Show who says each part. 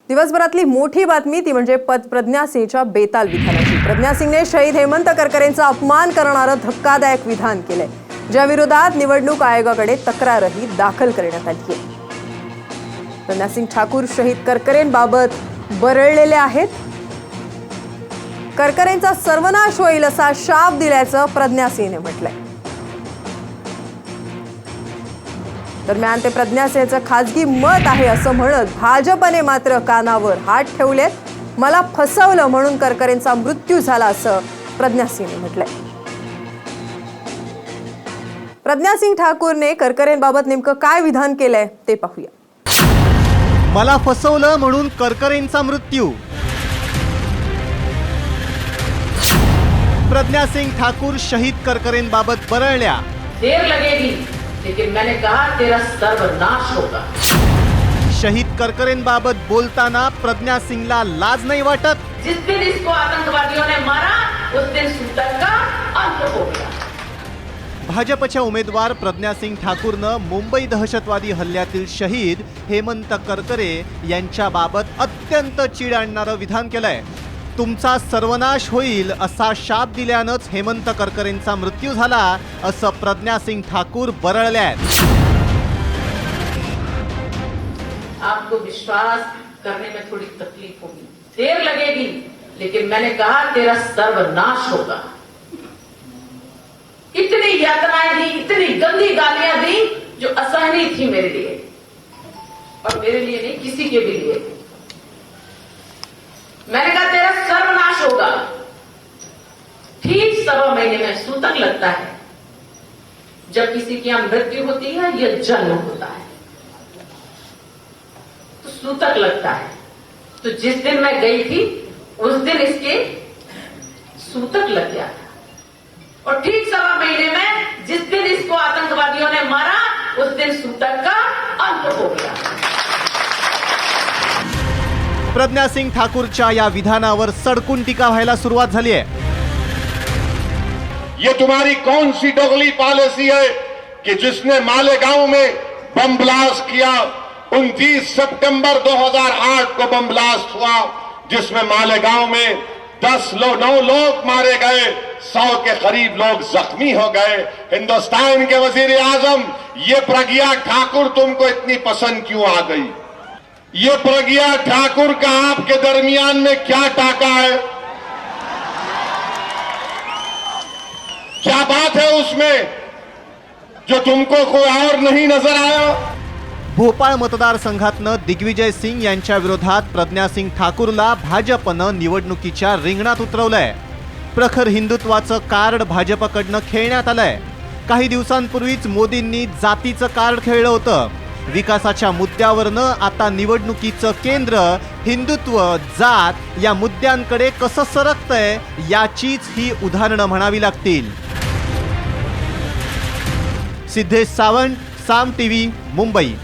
Speaker 1: दिवसभरातली मोठी बातमी ती म्हणजे प्रज्ञा सिंगच्या बेताल विधानाची। प्रज्ञा सिंगने शहीद हेमंत करकरेंचा अपमान करणारं धक्कादायक विधान केलंय, ज्या विरोधात निवडणूक आयोगाकडे तक्रारही दाखल करण्यात आली आहे। प्रज्ञा सिंग ठाकूर शहीद करकरेंबाबत बरळलेले आहेत। करकरेंचा सर्वनाश होईल असा शाप दिल्याचं प्रज्ञा सिंगने म्हटलंय। दरम्यान ते प्रज्ञा सिंगचं खासगी मत आहे असं म्हणत भाजपने मात्र कानावर हात ठेवलेत। मला फसवलं म्हणून करकरेंचा मृत्यू झाला असं प्रज्ञा सिंगने म्हटलंय। प्रज्ञा सिंग ठाकूरने करकरेंबाबत नेमकं काय विधान केलंय ते पाहूया।
Speaker 2: मला फसवलं म्हणून करकरेंचा मृत्यू। प्रज्ञा सिंग ठाकूर शहीद करकरेंबाबत बरळल्या।
Speaker 3: देर लगेगी लेकिन मैंने कहा तेरा सर्वनाश होगा।
Speaker 2: शहीद करकरेंबाबत बोलताना प्रज्ञा सिंगला लाज नाही वाटत।
Speaker 3: जिस दिन इसको आतंकवादियों ने मारा उस दिन सूतक का अंत हो गया।
Speaker 2: भाजपच्या उमेदवार प्रज्ञा सिंग ठाकूरनं मुंबई दहशतवादी हल्ल्यातील शहीद हेमंत करकरे यांच्याबाबत अत्यंत चीड आणणारं विधान केलंय। तुमचा सर्वनाश होईल असा शाप दिल्यानंच हेमंत करकरेंचा मृत्यू झाला असं प्रज्ञा सिंग ठाकूर बरळल्यात।
Speaker 3: आपको विश्वास करने में थोड़ी तकलीफ होगी, देर लगेगी लेकिन मैंने कहा तेरा सर्वनाश होगा। इतनी यातनाएं दी, इतनी गंदी गालियां दी जो असहनीय थी मेरे लिए, और मेरे लिए नहीं किसी के भी लिए। मैंने कहा तेरा सर्वनाश होगा। ठीक 1.25 महीने में सूतक लगता है। जब किसी की यहां मृत्यु होती है या जन्म होता है तो सूतक लगता है। तो जिस दिन मैं गई थी उस दिन इसके सूतक लग गया था, और ठीक 1.25 महीने में जिस दिन इसको आतंकवादियों ने मारा उस दिन सूतक का अंत हो गया।
Speaker 2: प्रज्ञा सिंग ठाकूरच्या या विधानावर सडकून टीका व्हायला सुरुवात झाली आहे।
Speaker 4: ये तुम्हारी कौन सी दोगली पॉलिसी है कि जिसने मालेगांव में बम ब्लास्ट किया, 29 सितंबर 2008 को बम ब्लास्ट हुआ, जिसमें मालेगांव में 9 लोग मारे गए, 100 के करीब लोग जख्मी हो गए। हिंदुस्तान के वजीर आजम, ये प्रज्ञा ठाकुर तुमको इतनी पसंद क्यों आ गई? ये प्रज्ञा ठाकुर का आपके दरमियान में क्या टाका है? क्या बात है उसमें जो तुमको कोई और नहीं नजर आया?
Speaker 2: भोपाळ मतदारसंघातनं दिग्विजय सिंग यांच्या विरोधात प्रज्ञा सिंग ठाकूरला भाजपनं निवडणुकीच्या रिंगणात उतरवलंय। प्रखर हिंदुत्वाचं कार्ड भाजपकडनं खेळण्यात आलंय। काही दिवसांपूर्वीच मोदींनी जातीचं कार्ड खेळलं होतं। विकासाच्या मुद्द्यावरनं आता निवडणुकीचं केंद्र हिंदुत्व, जात या मुद्द्यांकडे कसं सरकतंय याचीच ही उदाहरणं म्हणावी लागतील। सिद्धेश सावंत, साम टीव्ही, मुंबई।